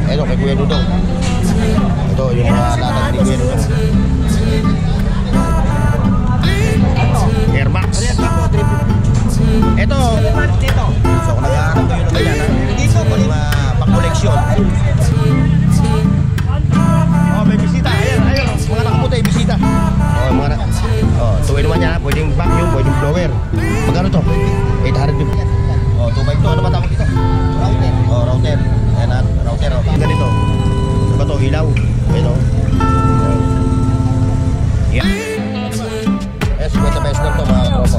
Ito, kay Kuya Dudong. Ito, yung mga latag ni Kuya Dudong. Air Max. Ito. So, kung nag-aaral kayo naman yan, dito, mga pang-koleksyon. Oh, may bisita. Ayan, mga nakaputi, bisita. Oh, mga tuwin naman yan, pwedeng vacuum, pwedeng blower. Magkano to? 850. Oh, 2x2, ano ba tawag dito? Router. Oh, router. Ayan na, router. Oh. Ganito. Ano ba to? Ilaw. Ayan, oh. Yeah. Ayan, 50 pesos lang to, mga tropa.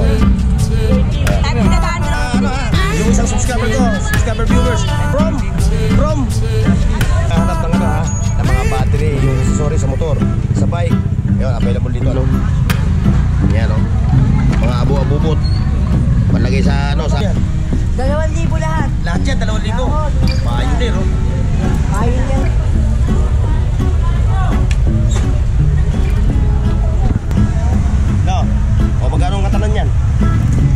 Yung isang subscriber ko, subscriber viewers from hanap ng ano ha, ng mga battery, yung accessory sa motor, sa bike. Ayun, available dito ano. Yan oh. Mga abo-abubot. Panlagay sa ano sa 2,000 lahat. Lahat yan 2,000. Pioneer oh. Pioneer. No. O magkano ang katanan yan?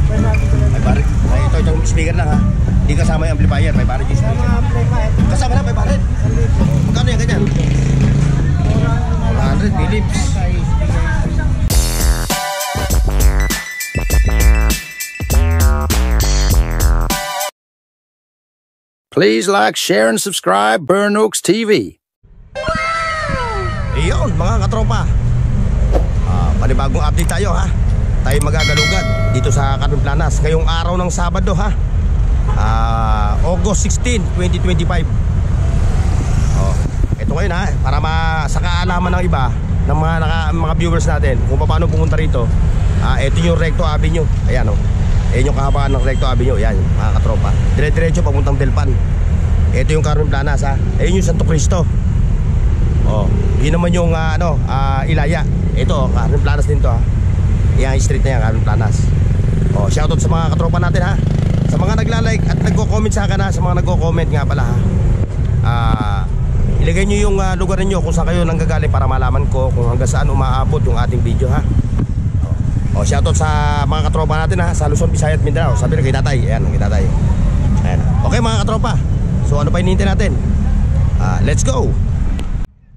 May barit. Ay, ito yung speaker lang ha. Hindi kasama yung amplifier, may barit yung speaker. Kasama na may barit. Magkano yan ganyan? 400 Philips. Please like, share, and subscribe Burn Oaks TV. Iyon mga katropa, panibagong update tayo ha. Tayo magagalugad dito sa Cantinflanas ngayong araw ng Sabado ha. August 16, 2025. Ito ngayon ha, para sa kaalaman ng iba, ng mga viewers natin kung paano pumunta rito. Ito yung Recto Avenue. Ayan o. Ayan yung kahabaan ng Recto Avenue. Ayan mga katropa, dire-diretso papuntang Delpan. Ito yung Cantinflanas ha. Ayan yung Santo Cristo. Yun naman yung Ilaya. Ito Cantinflanas din to ha. Yung street na yan, Cantinflanas. Shoutout sa mga katropa natin ha. Sa mga nagla-like at nagko-comment sa akin ha. Sa mga nagko-comment nga pala ha. Ilagay nyo yung lugar ninyo kung saan kayo nanggagaling para malaman ko kung hanggang saan umaabot yung ating video ha. Shoutout sa mga katropa natin ha. Sa Luzon, Visayas, Mindanao. Sabi na kay Tatay. Ayan, kay Tatay. Ayan. Okay mga katropa, so ano pa hinihintay natin? Let's go.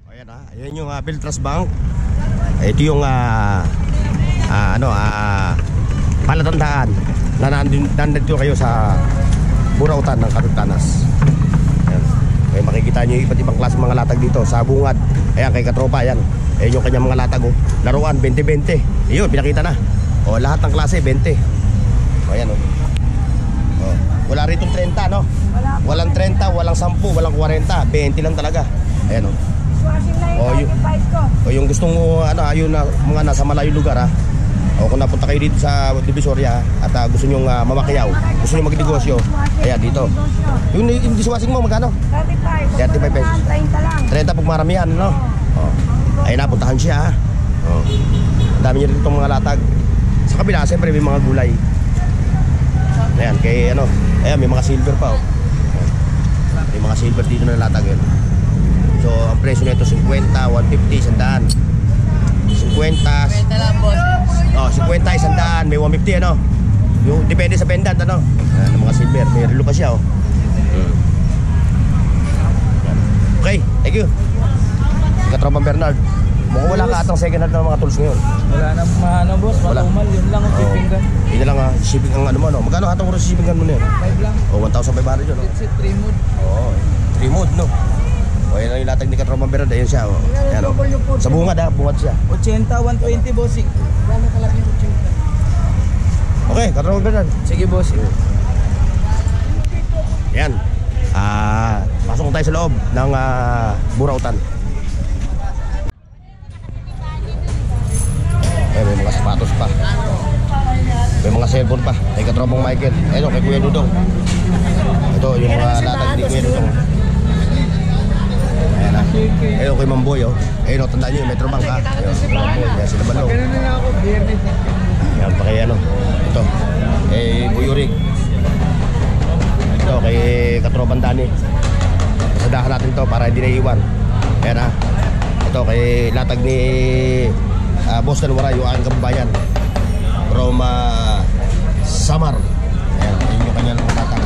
Ayan ha. Ayan yung Beltras Bank. Ito yung palatandaan na nandito kayo sa Burautan ng Cantinflanas. Ayan. Kaya makikita nyo yung iba't ibang klase mga latag dito sa bungad. Ayan kay katropa, ayan. Ayan yung kanyang mga latag oh. Laruan, 20-20. Ayun, pinakita na. Lahat ng klase, 20. Ayan oh. Wala rito 30 no? Walang 30, walang 10, walang 40, 20 lang talaga. Ayan oh. Yung gustong ayun na mga nasa malayong lugar ha. Kung napunta kayo dito sa Divisoria at gusto nyo mamakyaw, gusto nyo magnegosyo, ayan dito. Yung dishwashing mo magkano? 35 pesos. 30 lang. 30 pag maramihan no? Ayun na, puntahan siya ha. Ang dami nyo rin itong mga latag. Sa kabila siyempre may mga gulay. Ayan kay ayan may mga silver pa oh. May mga silver dito na latag yun. So ang presyo nito 50, 150, 100. 50 lang boss. 50, 100, may 150 ano. Yung depende sa pendant ano. Ayan, mga silver, may relo pa siya oh. Okay, thank you. Katropang Bernard. Mukhang wala ka atang second hand ng mga tools ngayon. Wala na boss, matumal, yun lang ang shipping gun. Yun lang shipping ang ano mo no. Magkano atang oras shipping gun mo na yun? 5 lang. 1,500 yun no. It's 3 mode. 3 mode no. Ayan lang yung latag ni Katropang Bernard, ayun siya oh. Ayan oh. Sa bungad ha, bungad siya. 80, 120 bossing. Wala kalaki 80. Okay, Katropang Bernard. Sige bossing. Ayan. Pasok tayo sa loob ng Burautan. May mga sapatos pa. May mga cellphone pa. Kay Katropang Michael. Ayun, kay Kuya Dudong. Ito yung mga latag ni Kuya Dudong. Ayan na. Ayun, kay Mamboy oh. Ayun, tandaan nyo yung Metrobank ha. Ayun, Mamboy. Ayan sila ba no? Ayan pa kay ito. Buyurig. Ito kay Katropang Dani. Pasadahan natin to para hindi na iwan. Ayan ha. Ito kay latag ni Boss Kanwara, yung aking kababayan from Samar. Ayan, yun yung kanyang latag.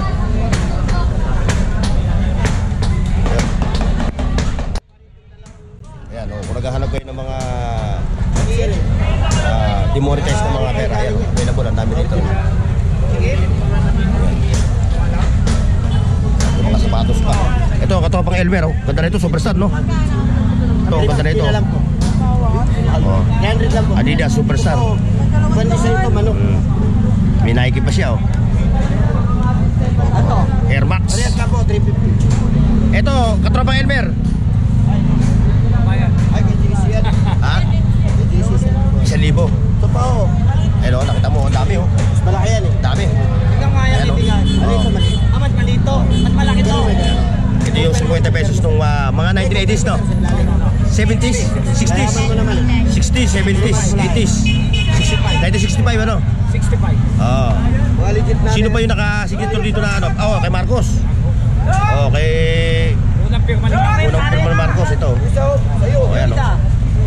katropang Elmer, oh. Ganda na ito, Superstar, no? Ito, ganda na ito. Oh. 300 lang po. Adidas Superstar. Ibang design ito, manok. May Nike pa siya, oh. Ano? Air Max. Parehas ka po, 350. Ito, katropang Elmer. Ay, KTC yan. Ha? KTC yan. 1,000. Ito pa oh. Ayun, oh, nakita mo, ang dami, oh. Mas malaki yan eh. Dami. Tingnan nga yan, Ayan, oh. tingnan. Oh. Malito. Mas malito. Mas malaki to. Ito yung 50 pesos nung mga 1980s, no? 70s, 60s, 60s, 70s, 80s. 1965, ano? 65. Oo. Mga legit na. Sino pa yung nakasignature dito na ano? Oh, kay Marcos. Oh, kay Unang pirma ni Marcos. unang firma ni Marcos ito. Sa'yo. Oh, ayan, oh.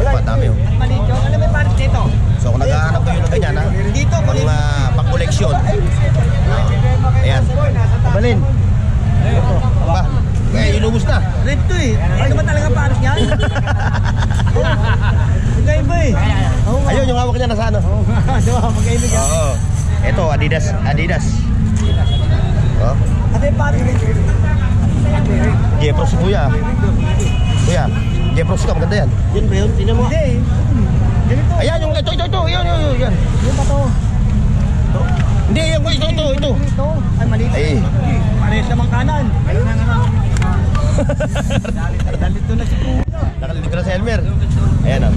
Pa, dami, oh. Malito. Ano may pares dito? So, kung naghahanap kayo ng ganyan, ha? Dito, Mga pang-koleksyon. Ayan. Balin. Ba? Eh, inubos na. Red to eh. Ano ba talaga pares yan? Magkaiba eh. Ayun, yung hawak niya nasa ano. Magkaiba yan. Oo. Ito, Adidas. Oh. Ano yung pares dito? Jepros si Kuya. Kuya, Jepros ka, maganda yan. Yun ba yun? Tingnan mo. Hindi eh. Ganito. Ayan, yung ito. Yan. Yung ba to? Hindi, yung ito. Dito. Ay, malito. Ay. Pares namang kanan. Ayun na nga. Dalito na si Kuya. Nakalito na si Elmer. Ayan, oh.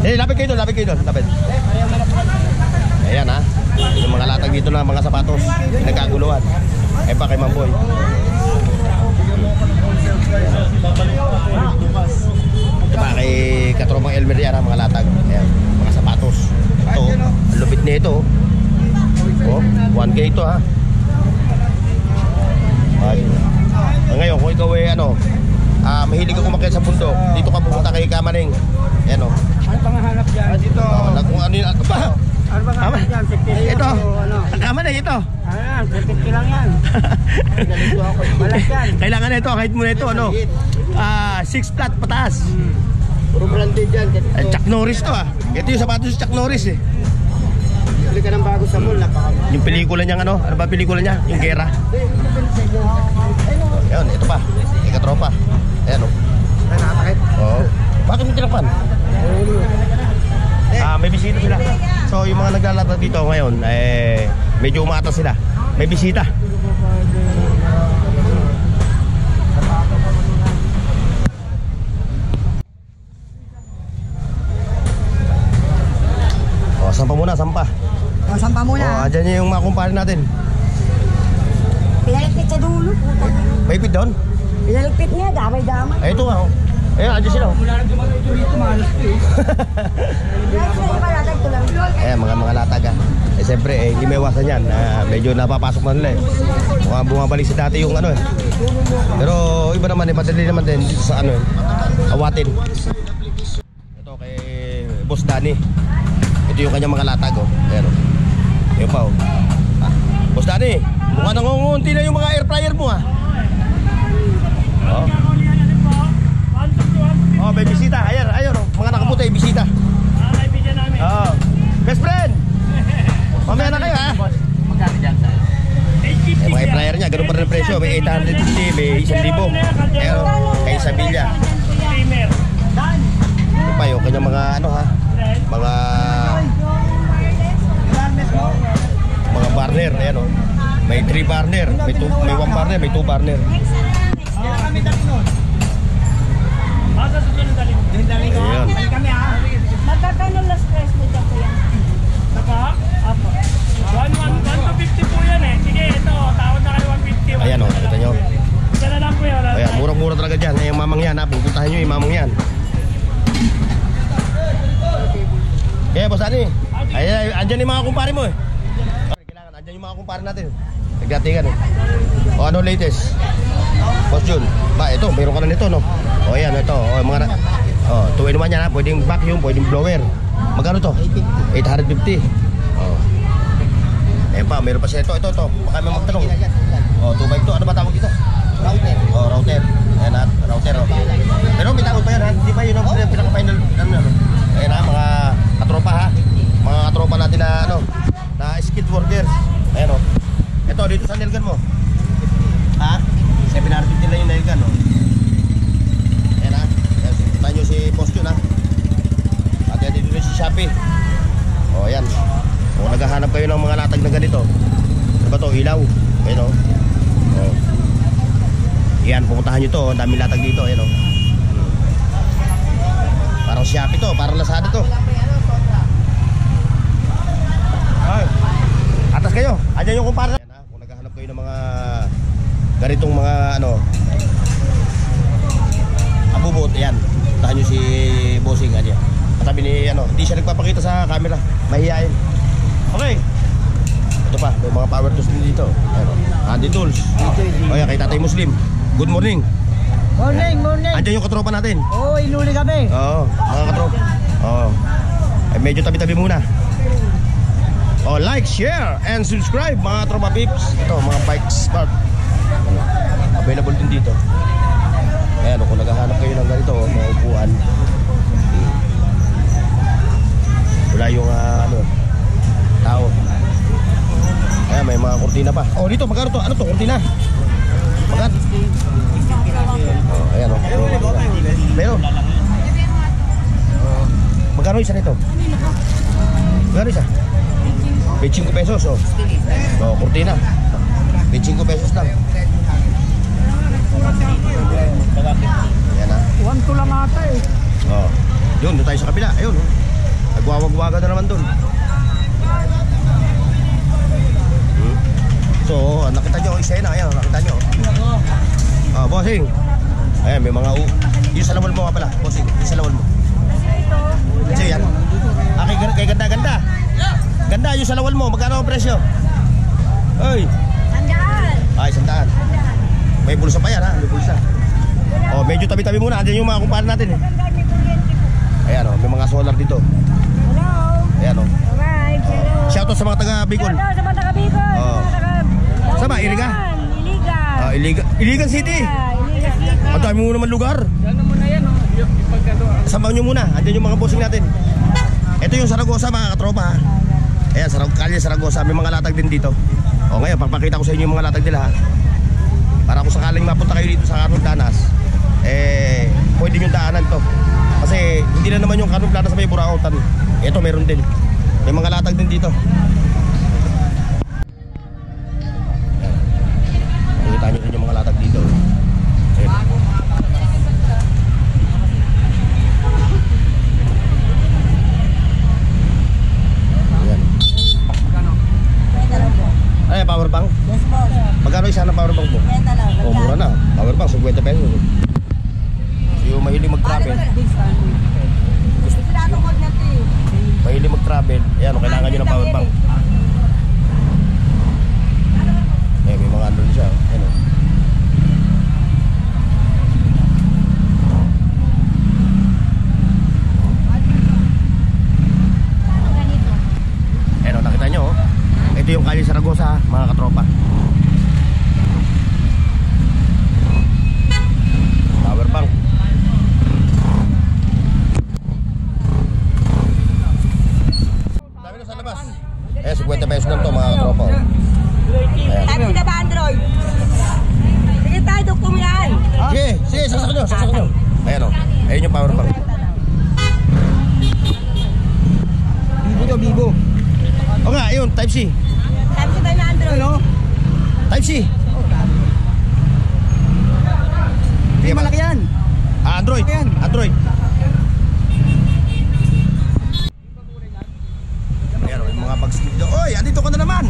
Lapit kayo doon. Lapit. Ayan, ha. Yung mga latag dito na mga sapatos. Nagkaguluhan. Eh pa kay Mamboy. Ito pa kay katropang Elmer yan, ha, mga latag. Ayan, mga sapatos. Ito, ang lupit nito. Oh, 1K ito, ha. Ngayon, kung ikaw ay mahilig ka umakyat sa bundok, dito ka pupunta kay Kamaning. Ayan, oh. Ano pang hanap dyan? Dito. Kung ano yun, pa. Ano pang hanap dyan? Ito, Kamaning ito. Ah, 50 lang yan. Balas yan. Kailangan na ito, kahit muna ito, 6 flat pataas. Puro branded yan. Chuck Norris to, ah. Ito yung sapatos si Chuck Norris, eh. Bili ka ng bago sa mall. Yung pelikula niyang ano ba pelikula niya? Yung Gera. Ayun, ito pa. Ikatropa. Ayan, oh. Nakatakit. Oo. Bakit mo tinakpan? May bisita sila. So, yung mga naglalaro dito ngayon, medyo umatas sila. May bisita. Oh, sampa muna, sampa. O, sampa muna. Oh, andyan yung mga kumpare natin. Pinaligpit sa dulo. May ipit doon? Pinaligpit niya, damay-damay. Ay, ito nga, oh. Ayun, andyan sila, oh. Ayan, mga latag, ah. Siyempre, hindi may iwasan yan. Medyo napapasok na nila, eh. Mukhang bumabalik sa dati yung ano, eh. Pero iba naman, madali naman din dito sa ano, Awatin. Ito kay Boss Danny. Ito yung kanyang mga latag, oh. Ayan, oh. Ayun pa, oh. Boss Danny, mukhang nangungunti na yung mga air fryer mo, ah. Oh. Oh, may bisita. Ayan, oh. Mga nakaputi, bisita. Kaibigan namin. Oh. Best friend. Mamaya na kayo, ha? Magkano dyan, sir? Mga air fryer niya, ganun pa rin ang presyo. May 850, may 1,000. Ayan, oh. Kay Sabilla. Ito pa yung kanyang mga ano, ha? Mga burner. Ayan, oh. May 3 burner, may 1 burner, may 2 burner. Kami dali nun. Basta susunod dali. Dali ko. Ayan. Dali kami ha. Magkakano last price mo dyan, kuya? Saka? Apo. 150 po yan eh. Sige, ito. Tawad na kayo 150. Ayan, oh. Kita nyo. Isa na lang po yan. Ayan, murang-mura talaga dyan. Yung mamang yan, ha? Pupuntahan nyo yung mamang yan. Kaya, Boss Ani. Ayan, andyan yung mga kumpare mo, eh. Kailangan, andyan yung mga kumpare natin. Nagdatingan, eh. O, ano latest? Boss Jun. Ba, ito, mayroon ka na nito, no? O, ayan, ito. O, mga 2-in-1 yan, ha? Pwedeng vacuum, pwedeng blower. Magkano to? 850. O. Ayan pa, mayroon pa siya. Ito. Baka may magtanong. O, 2x2. Ano ba tawag dito? Router. O, router. Ayan, ha? Router, o. Pero may tawag pa yan, ha? Hindi ba yun ang pinaka-final? Ayan, ha? Mga katropa, ha? Mga katropa natin na, na skilled workers. Ayan, o. Ito, dito sa nilgan mo. Ha? naghahanap kayo ng mga latag na ganito, diba to, ilaw, ayun o. Oh. Yan, pupuntahan nyo to, ang daming latag dito, ayun o. Parang Shopee to, parang Lazada to. Ay, atas kayo, andyan yung kumpara. Yan ha, kung naghahanap kayo ng mga ganitong mga ano, abubot, yan, puntahan nyo si Bossing, andyan. Katabi ni ano, hindi siya nagpapakita sa camera, mahihayin. Okay. Ito pa, may mga power tools din dito. Ayan, handy tools. O yan, kay Tatay Muslim. Good morning. Morning, morning. Andyan yung katropa natin. Oo, inuli kami. Oo, mga katropa. Oo. Ay, medyo tabi-tabi muna. Oh, like, share, and subscribe mga tropa peeps. Ito, mga bike start. Available din dito. Ayan, kung naghahanap kayo ng ganito, mga upuan. Wala yung ano, tao. Ayan, may mga kurtina pa. Oh, dito, magkano to? Ano to, kurtina? Magkano? Oh, ayan o. Pero, magkano isa nito? Magkano isa? 25 pesos, oh. Oh, kurtina. 25 pesos lang. Ayan na. 1-2 lang ata eh. Oh. Yun, doon tayo sa kabila. Ayun, oh. Nagwawag-waga na naman doon. So, nakita nyo, isa yun. Ayan, nakita nyo. Oh, Bossing. Ayan, may mga yung sa lawal mo nga pala, Bossing. Yung sa lawal mo. Kasi yan. Ah, kay ganda-ganda. Ganda, yung sa lawal mo. Magkano ang presyo? Ay. Sandaan. Ay, 100. May bulsa pa yan, ha? May bulsa. Oh, medyo tabi-tabi muna. Andiyan yung mga kumpara natin, eh. Ayan, oh. May mga solar dito. Hello. Ayan, oh. Alright, hello. Shoutout sa mga taga Bicol. Hello sa mga taga-Bicol. Oo. Saan ba? Iligan? Iligan. Ah, Iligan City. Iligan City. Ang dami mo naman lugar. Yan naman na yan, oh. Yung pagkano. Samahan nyo muna. Andiyan yung mga bossing natin. Ito yung Saragosa, mga katropa, ha. Ayan, Kalye Saragosa. May mga latag din dito. O ngayon, papakita ko sa inyo yung mga latag nila, ha. Para kung sakaling mapunta kayo dito sa Carmen Planas, pwede nyo daanan to. Kasi hindi na naman yung Carmen Planas sa may Burautan. Ito meron din. May mga latag din dito. Nakita nyo rin yung mga latag dito. Ayan. Ayan. Ay, power bank? Yes, boss. Magkano isa ng power bank mo? Benta lang. Oh, mura na. Power bank, 50 pesos. Yung mahilig mag-travel. Mahilig mag-travel. Ayan, kailangan nyo ng power bank. Ayan, may mga ano siya. Ayan, oh. Ayan, oh, nakita nyo, oh. Ito yung Kalye Saragosa, mga katropa. Power bank. Dami na sa labas. 50 pesos lang to, mga katropa. Ayan. Type na ba Android? Sige tayo, dukong yan. Sige, sige, sasak nyo, sasak nyo. Ayan o, ayun yung power bank. Bibo to, bibo. O nga, ayun, Type C. Type na tayo na Android. Ano? Type C. Hindi malaki yan. Ah, Android. Ayan. Android. Ayan o, yung mga bags dito. Oy, andito ka na naman.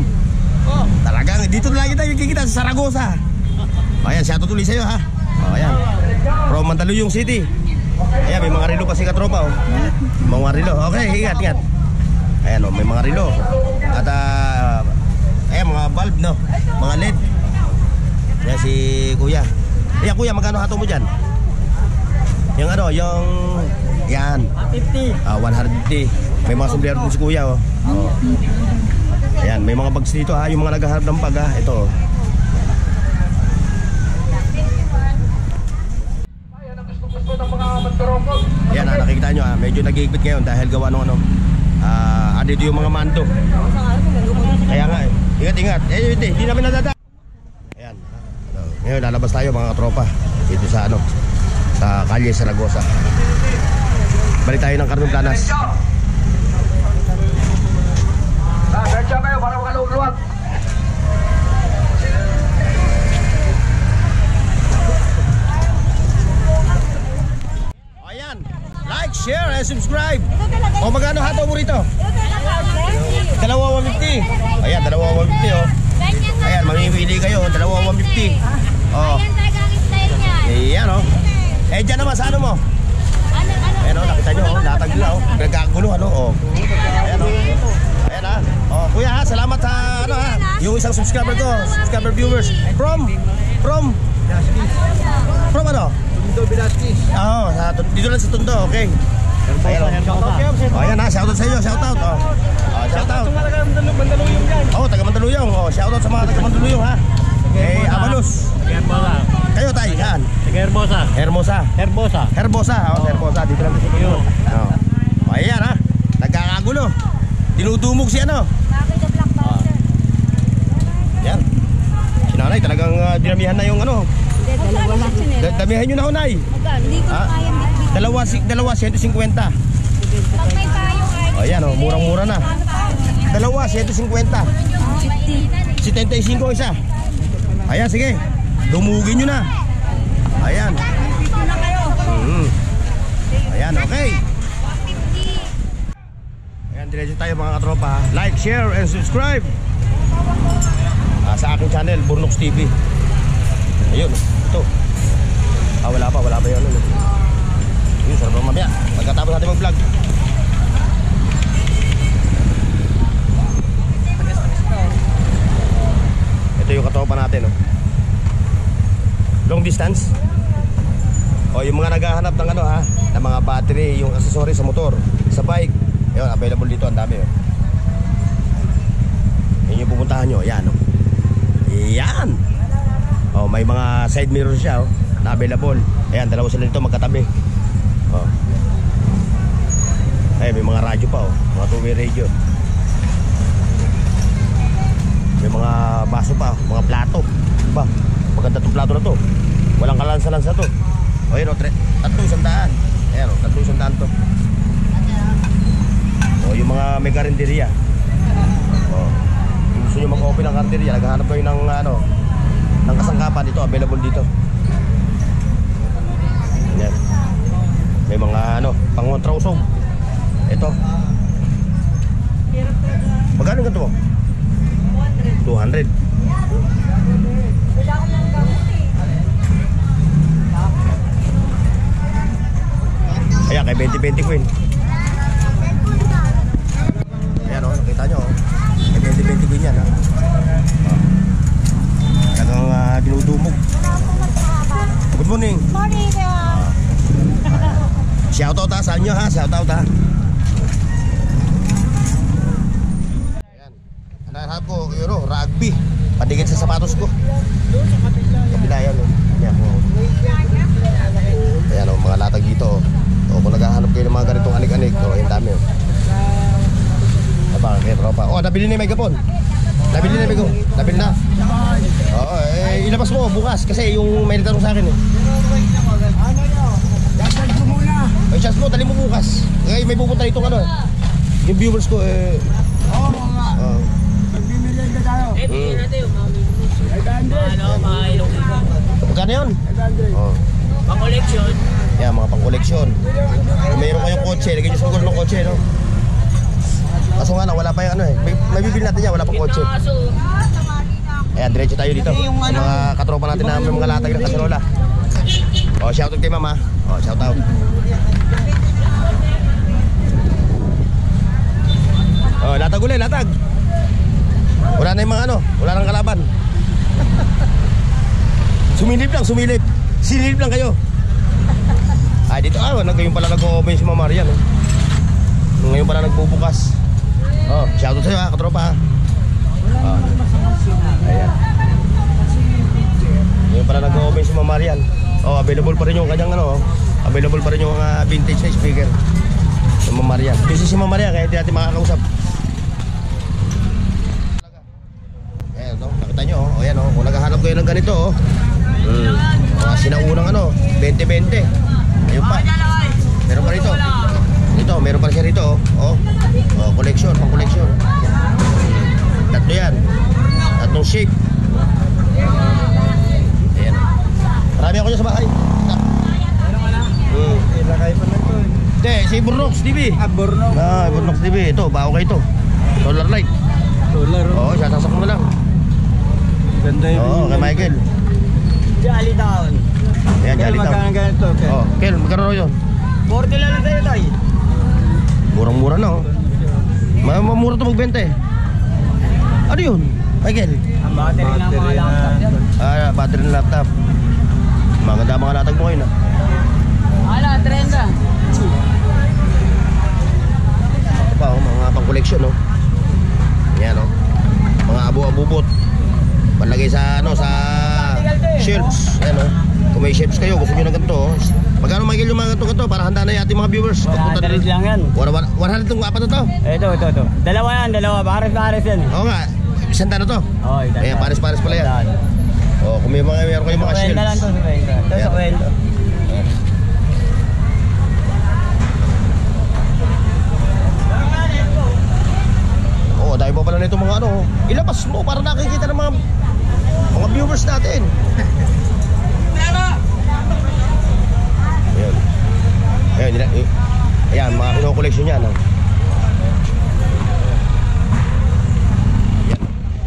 Oh. Talagang, dito na lagi tayo kikita sa Saragosa. O, ayan, siya tutuloy sa'yo, ha. O, ayan. From Mandaluyong City. Ayan, may mga relo pa si katropa, oh. Mga relo. Okay, ingat, ingat. Ayan, oh, may mga relo. At, ayan, mga bulb, no? Mga LED. Ayan, si Kuya. Ayan, Kuya, magkano hato mo dyan? Yung ano, yung... Yan. 50. 150. May mga sombrero din si Kuya, oh. Oh. Ayan, may mga bags dito, ha. Yung mga naghahanap ng pag, ha. Ito, oh. Ayan, nakikita nyo, ha. Medyo nag-iigpit ngayon dahil gawa ng ano. Andito yung mga manto. Kaya nga, ingat, ingat. Hindi namin nadada. Ayan. Ngayon, lalabas tayo, mga katropa. Dito sa ano, sa Kalye Saragosa. Balik tayo ng Carmen Planas. Diretso kayo para makaluluwag. Ayan. Like, share, and subscribe. Ito talaga. O magkano hataw mo rito? Ito talaga. Dalawa 150. Ayan, dalawa 150 oh. Ayan, mamimili kayo, dalawa 150. Oh. Ayan talaga ang style niya. Ayan oh. Eh dyan naman sa ano mo? Ano? Ayan oh, nakita nyo oh, latag nila oh. Nagkagulo ano oh. Ayan oh. Ayan ah. Oh, kuya ha, salamat sa ano ha. Yung isang subscriber ko, subscriber viewers. From ano? Tondo Velasquez. Oo, dito lang sa Tondo, okay. Ayan oh. Ayan ha, shoutout sa inyo, shoutout oh. Oh, shoutout. Mandaluyong dyan. Oh, taga Mandaluyong. Oh, shoutout sa mga taga Mandaluyong ha. Eh, Abalos. Hermosa. Kayo tay, saan? Hermosa. Hermosa. Hermosa. Hermosa, oh, Hermosa dito lang sa Tondo. Oh. Ayan ha. Nagkakagulo. Dinudumog si ano. Bakit the black bouncer? Yan. Si nanay talagang dinamihan na yung ano. Hindi, dalawa lang. Damihan nyo na ho, nay. Hindi ko Ah? kayang bitbit. Dalawa 150. Pag may payo kayo. Oh, yan oh, murang-mura na. Dalawa 150. 50. 75 isa. Ayan, sige. Dumugin nyo na. Ayan. Ayan, okay. Ayan, diretso tayo mga katropa. Like, share, and subscribe. Sa aking channel, Burnox TV. Ayun, ito. Wala pa yun. Ayun, sarap naman mamaya. Pagkatapos natin mag-vlog. Ito yung katropa natin, oh. Long distance. O yung mga naghahanap ng ano ha, ng mga battery, yung accessory sa motor, sa bike. Ayun, available dito, ang dami, oh. Yan yung pupuntahan nyo, yan, oh. Yan. Oh, may mga side mirror siya, oh, na available. Ayan, dalawa sila dito magkatabi. Oh. Ay, may mga radyo pa, oh. Mga two-way radio. May mga baso pa, mga plato. Diba? Maganda itong plato na to. Walang kalansa-lansa to. O yun o, 300. Ayan o, 300 to. O yung mga may karinderya. O, kung gusto nyo mag-open ng karinderya, naghahanap kayo ng ano, ng kasangkapan dito, available dito. Ayan. May mga ano, pang-1,000. Ito. Magkano ganito mo? 200. Ayan, kay 20-20 Queen. Ayan o, nakita nyo o. Kay 20-20 Queen yan ha. Talagang dinudumog. Good morning. Morning. Shoutout ha, sa inyo ha, shoutout ha. Hanap ko, yun o, rugby. Padigit sa sapatos ko. Kabila yan o. Ayan o, mga latag dito o. O, kung naghahanap kayo ng mga ganitong anik-anik, o, yung dami o. Aba, kaya tropa. O, nabili na yung megapon. Nabili na yung megapon. Nabili na. Oo, eh, ilabas mo bukas. Kasi yung may nagtanong sa akin eh. Dasal ko muna. Ay, chance mo, dali mo bukas. Eh, may pupunta dito ano. Yung viewers ko eh. Oo, mga. Magmimerienda tayo. Bigyan natin yung mga Magkano yun? 500. Oh. pang-collection. Yan, mga pang-koleksyon. Kung mayroon kayong kotse, lagyan nyo sa gulo ng kotse, no? Kaso nga na, wala pa yung ano eh. May bibili natin yan, wala pang kotse. Ayan, diretso tayo dito. Sa mga katropa natin na may mga latag ng kaserola. O, shoutout kay mama. O, shoutout. O, latag ulit, latag. Wala na yung mga ano, wala nang kalaban. Sumilip lang, sumilip. Silip lang kayo. Ay, dito, ngayon pala nag-o-open si Mama Marian. Ngayon pala nagbubukas. Oh, shoutout sa'yo ha, katropa ha. Oh. Ayan. Ngayon pala nag-o-open si Mama Marian. Oh, available pa rin yung kanyang ano, available pa rin yung vintage na speaker. Si Mama Marian. Busy si Mama Marian, kaya hindi natin makakausap. Ayan, no? Nakita nyo, oh. Ayan, oh. Kung naghahanap kayo ng ganito, oh. Mga sinaunang ano, 20-20. Ayun pa. Meron pa rito. Dito, meron pa siya rito, oh. Oh, collection, pang collection. Tatlo yan. Tatlong shape. Ayan. Marami ako dyan sa bahay. Ilakay pa lang to. Hindi, si Burnox TV. Borno. Burnox TV. Ito, bago kayo ito. Solar light. Solar. Oo, sasasak mo lang. Ganda yun. Oo, kay Michael. Jolly Town. Ayan, jali tao. Magkano ganito? Oo, Kel, magkano yun? 40 lang sa'yo, Tay. Murang-mura na, oh. Mamura ito magbenta eh. Ano yun, Michael? Ang battery ng mga laptop yan. Battery ng laptop. Maganda mga latag mo ngayon, ah. Ala, 30. Ito pa, oh, mga pang-collection, oh. Yan, oh. Mga abo-abubot. Panlagay sa, ano, sa shelves. Yan, oh. Kung may shelves kayo, gusto nyo ng ganito, oh. Magkano, Michael, yung mga ganito, para handa na yung ating mga viewers? 100 lang yan. 100 itong apat na to? Ito. Dalawa yan, pares-pares yan. Oo nga, isang na to. Oo, Ayan, pares-pares pala yan. Oh, kung meron kayong mga shelves. lang to, sa kwenta. Ito sa kwenta. Oo, dahil pa pala nito mga ano. Ilabas mo para nakikita ng mga viewers natin. Ayan. Ayan, mga kino-collection yan. Oh.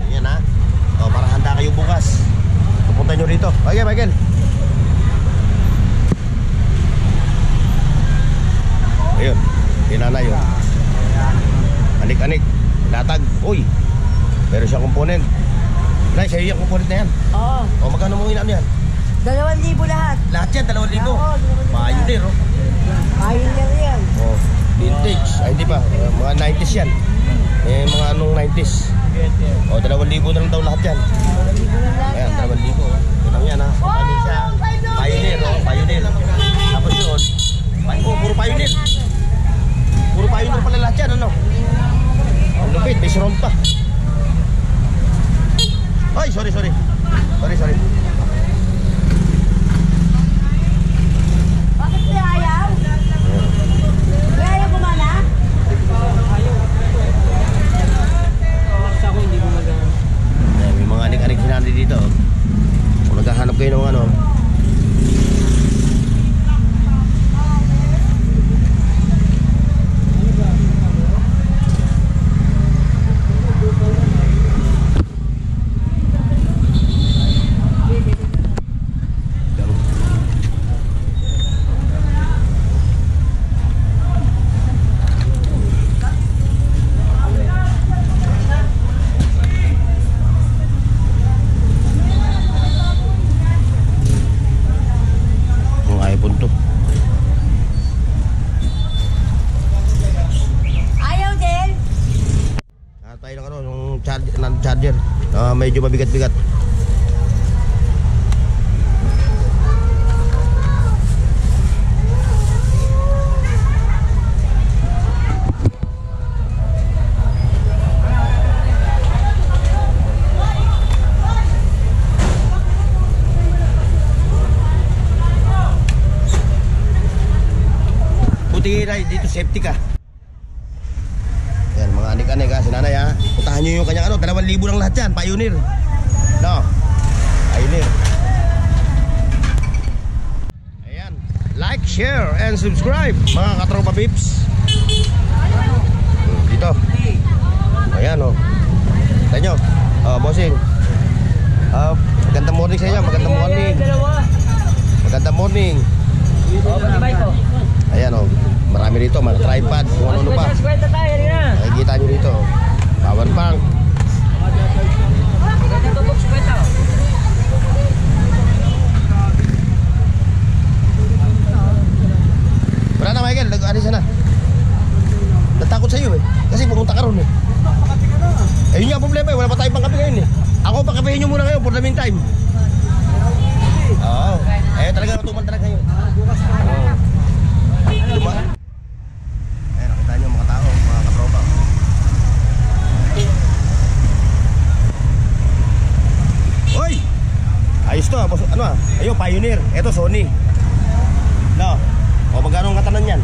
Ayan ha. O, para handa kayo bukas. Pupunta nyo rito. Okay, Michael. Ayun, hinanay yun. Anik-anik, latag. Uy, meron siyang component. Nay, sa'yo yung component na yan. Oo. O, magkano mo inaan yan? 2,000 lahat. Lahat yan, 2,000. Oo, 2,000. Pioneer, oh. Ayun lang yan. Oh, vintage. Ay, hindi pa. Mga 90s yan. Mga anong 90s. O, 2,000 na lang daw lahat yan. 2,000 lang lahat Ayan, yan. 2,000. Ito lang yan, ha. Pioneer siya. Pioneer, oh. Pioneer. Tapos yun. Puro Pioneer. Puro Pioneer pala lahat yan, ano? Ang lupit, may surround pa. Ay, sorry. Sorry. Bakit may ayaw? May ayaw kumana? Sa ako hindi ko magana. Ayan, may mga anik-anik sinali dito. Kung naghahanap kayo ng ano. Charger. Medyo mabigat-bigat. Buti dito safety ka. Yan, mga anik-anik ha, si nanay ha. Puntahan nyo yung kanyang ano, 2,000 lang lahat yan, Pioneer. No, Pioneer. Ayan, like, share, and subscribe mga katropa pips. Dito. Ayan o. Kita nyo, bossing. Magandang morning sa inyo, magandang morning. Magandang morning. Ayan o, marami rito, mga tripod, kung ano pa. Nakikita nyo dito, power bank. Wala na Michael, nag-alis na. Natakot sa iyo eh, kasi pumunta ka ron eh. Ayun nga problema eh, wala pa tayong pangkape ngayon eh. Ako pangkapehin nyo muna kayo for the meantime. Oo, talaga tumantalag kayo. Ayan, nakita nyo mga tao, mga katropa. Hoy! Ayos to, ano ayun, Pioneer. Ito, Sony. No? O, magkano ang katanan yan?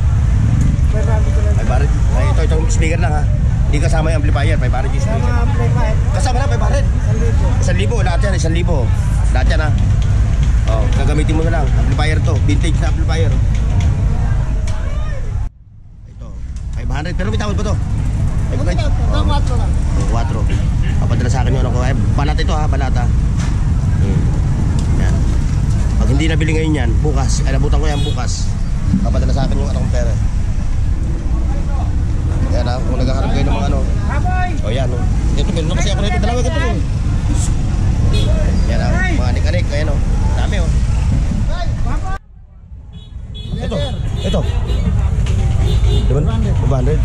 Ay, barit. Ay, ito, speaker lang ha. Hindi kasama yung amplifier, 500 display. Kasama na 500. 1,000 lahat yan, 1,000. Lahat yan ha. Oh, gagamitin mo na lang. Amplifier to, vintage na amplifier. Ito, 500 pero may tawad pa to. 4 Papadala sa akin yung ano ko. Balat ito ha, balat ha. Yan. Pag hindi nabili ngayon yan, bukas, nabutan ko yan bukas. Papadala sa akin yung anong pera. Yan ha, kung naghahanap kayo ng mga ano. O yan o. Ito, meron na kasi ako rito. Dalawa ito eh. Yan ha, mga anik-anik. Ayan o. Dami o. Ito. 500.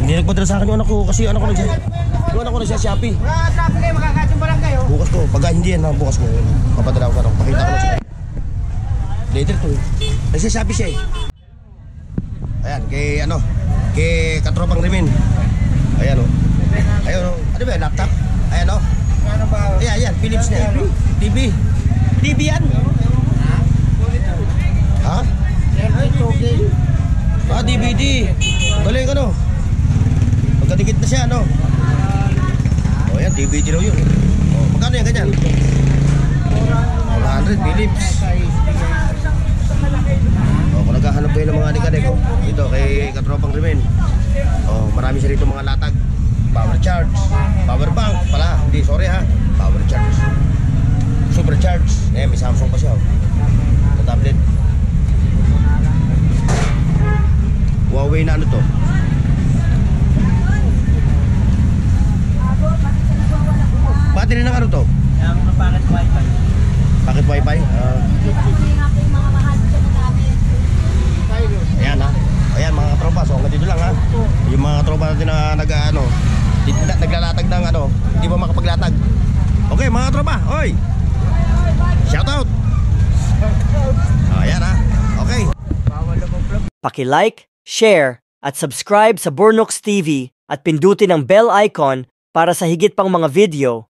Hindi nagpadala sa akin yung anak ko kasi yung anak ko nagsa Shopee. Bukas ko, pagka hindi yan ha, bukas ko. Papadala ko sa anak ko, pakita ko na siya. Later to eh. Nagsa Shopee siya eh. Ayan, kay Katropang Rimin. Ayan o. Ayan o. Ano ba yan, laptop? Ayan o. Ayan, Philips na. TV. TV yan. Ha? DVD. Galing ano. Pagkadikit na siya, ano? O yan, DVD raw yun. O, magkano yan, ganyan? 400, Philips. O, kung naghahanap kayo ng mga anik-anik, dito kay Katropang Rimen. O, marami siya rito mga latag. Power charge. Power bank pala. Hindi, sorry ha. Power charge. Super charge. Eh, may Samsung pa siya. Sa tablet. Huawei na ano to? Battery ng ano to? Packet wifi. Packet wifi? Ayan ha. Ayan mga katropa. So hanggang dito lang ha. Yung mga katropa natin na naglalatag ng ano, hindi pa makapaglatag. Okay mga katropa. Oy! Shoutout! Ayan ha. Okay. Paki-like, share, at subscribe sa Burnox TV at pindutin ang bell icon para sa higit pang mga video